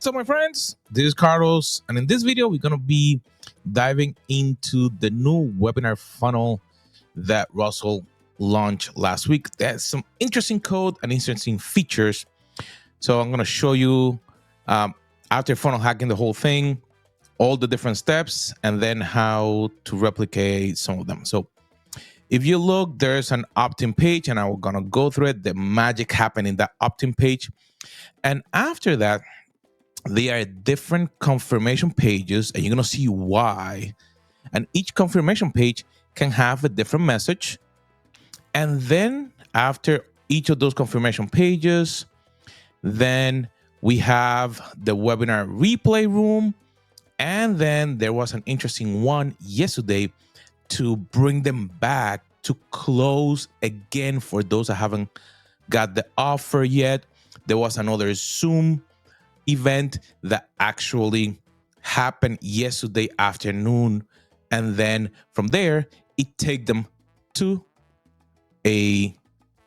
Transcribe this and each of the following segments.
What's up, my friends? This is Carlos, and in this video, we're going to be diving into the new webinar funnel that Russell launched last week. There's some interesting code and interesting features. So I'm going to show you after funnel hacking the whole thing, all the different steps, and then how to replicate some of them. So if you look, there's an opt-in page, and I'm going to go through it. The magic happened in that opt-in page. And after that, there are different confirmation pages, and you're going to see why. And each confirmation page can have a different message. And then after each of those confirmation pages, then we have the webinar replay room. And then there was an interesting one yesterday to bring them back to close again for those that haven't got the offer yet. There was another Zoom event that actually happened yesterday afternoon. And then from there, it takes them to a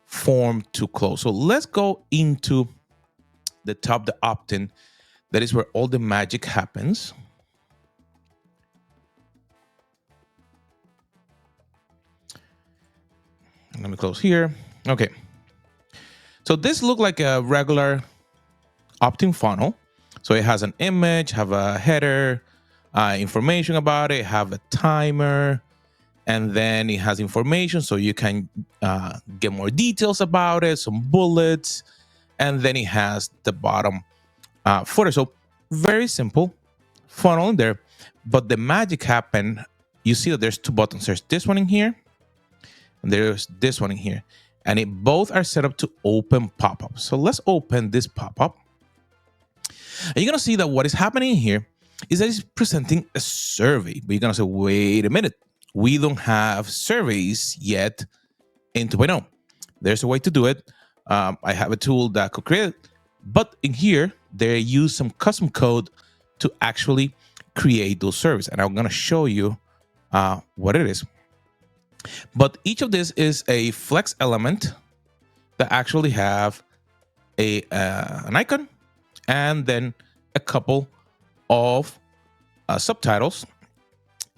form to close. So let's go into the top, the opt-in. That is where all the magic happens. Let me close here. Okay. So this looked like a regular opt-in funnel. So it has an image, have a header, information about it, have a timer, and then it has information so you can get more details about it, some bullets, and then it has the bottom footer. So very simple funnel in there, but the magic happened. You see that there's two buttons. There's this one in here, and there's this one in here, and it both are set up to open pop-up. So let's open this pop-up. And you're going to see that what is happening here is that it's presenting a survey. But you're going to say, wait a minute, we don't have surveys yet in 2.0. There's a way to do it. I have a tool that could create it. But in here, they use some custom code to actually create those surveys. And I'm going to show you what it is. But each of this is a flex element that actually have an icon and then a couple of subtitles.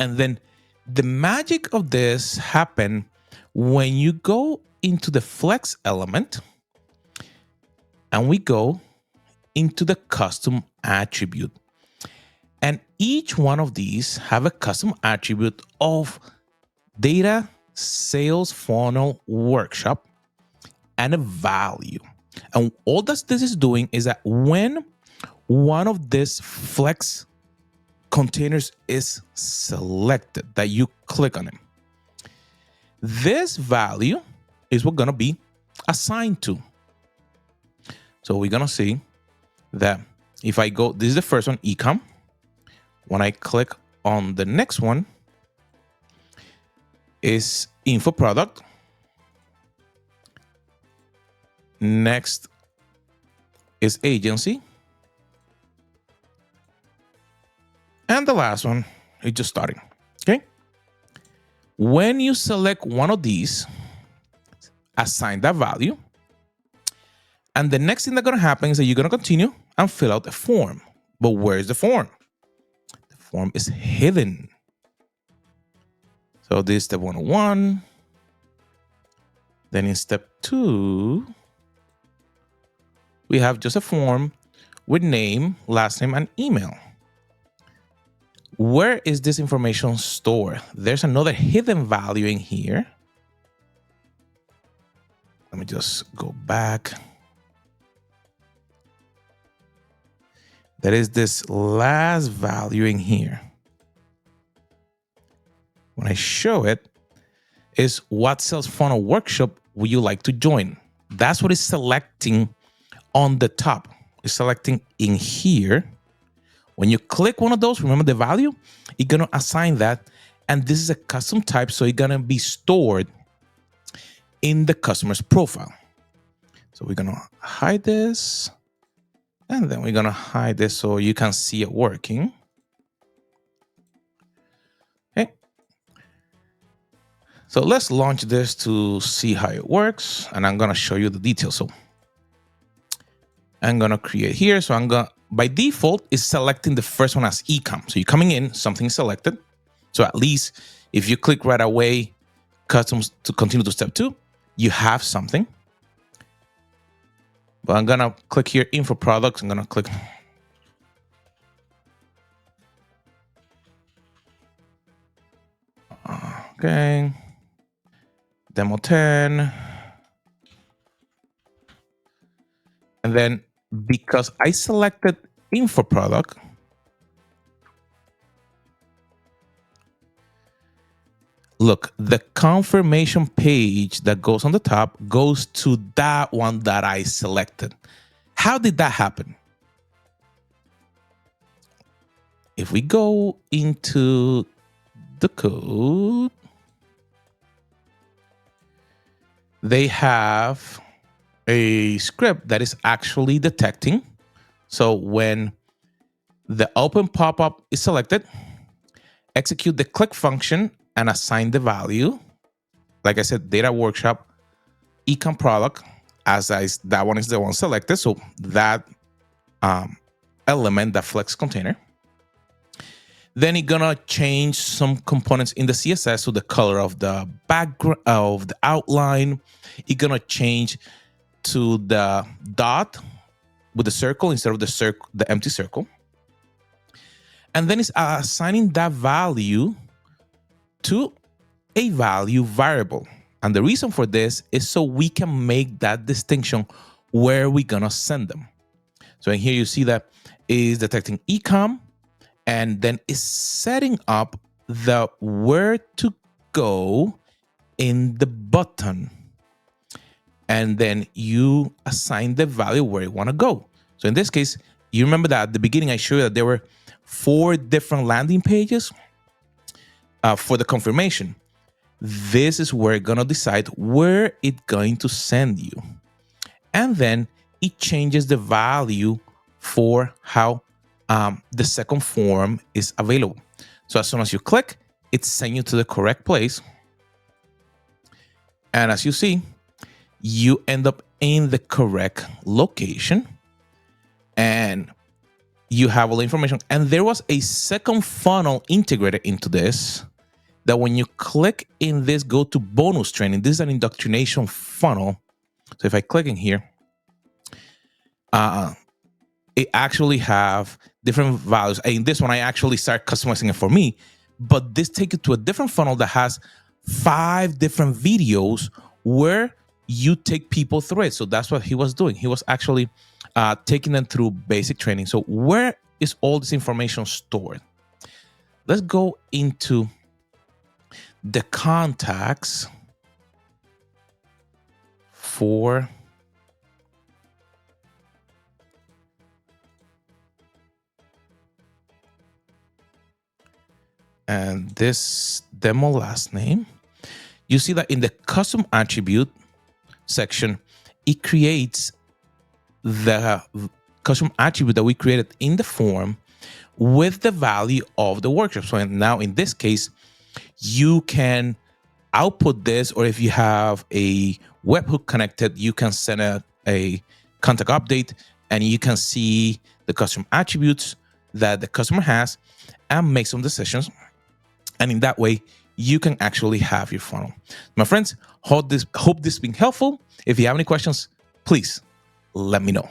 And then the magic of this happen when you go into the flex element and we go into the custom attribute. And each one of these have a custom attribute of data sales funnel workshop and a value. And all that this is doing is that when one of these flex containers is selected, that you click on it, this value is what's going to be assigned to. So we're going to see that if I go, this is the first one, ecom. When I click on the next one, is info product. Next is agency. And the last one is just starting. Okay. When you select one of these, assign that value. And the next thing that's going to happen is that you're going to continue and fill out a form. But where's the form? The form is hidden. So this is step 101. Then in step 2, we have just a form with name, last name, and email. Where is this information stored? There's another hidden value in here. Let me just go back. There is this last value in here. When I show it, is what sales funnel workshop would you like to join? That's what it's selecting on the top. It's selecting in here. When you click one of those, remember the value, it's going to assign that. And this is a custom type, so it's going to be stored in the customer's profile. So we're going to hide this. And then we're going to hide this so you can see it working. Okay. So let's launch this to see how it works. And I'm going to show you the details. So I'm going to create here. So I'm going to by default, it's selecting the first one as ecom. So you're coming in, something is selected. So at least if you click right away, customs to continue to step 2, you have something. But I'm gonna click here, info products. I'm gonna click. Okay. Demo 10. And then because I selected info product, look, the confirmation page that goes on the top goes to that one that I selected. How did that happen? If we go into the code, they have a script that is actually detecting. So when the open pop-up is selected, execute the click function and assign the value. Like I said, data workshop, ecom product, that one is the one selected. So that element, that flex container. Then it's gonna change some components in the CSS, so the color of the background of the outline. It's gonna change to the dot with the circle instead of the empty circle. And then it's assigning that value to a value variable. And the reason for this is so we can make that distinction where we're gonna send them. So in here you see that is detecting ecom, and then it's setting up the where to go in the button. And then you assign the value where you want to go. So in this case, you remember that at the beginning I showed you that there were 4 different landing pages for the confirmation. This is where it's gonna decide where it's going to send you. And then it changes the value for how the second form is available. So as soon as you click, it sends you to the correct place. And as you see, you end up in the correct location and you have all the information. And there was a second funnel integrated into this that when you click in this, go to bonus training, this is an indoctrination funnel. So if I click in here, it actually have different values. In this one, I actually start customizing it for me, but this takes it to a different funnel that has 5 different videos where you take people through it. So that's what he was doing. He was actually taking them through basic training. So where is all this information stored? Let's go into the contacts for and this demo last name. You see that in the custom attribute section, it creates the custom attribute that we created in the form with the value of the workshop. So now in this case, you can output this, or if you have a webhook connected, you can send a contact update and you can see the custom attributes that the customer has and make some decisions. And in that way, you can actually have your funnel. My friends, hope this has been helpful. If you have any questions, please let me know.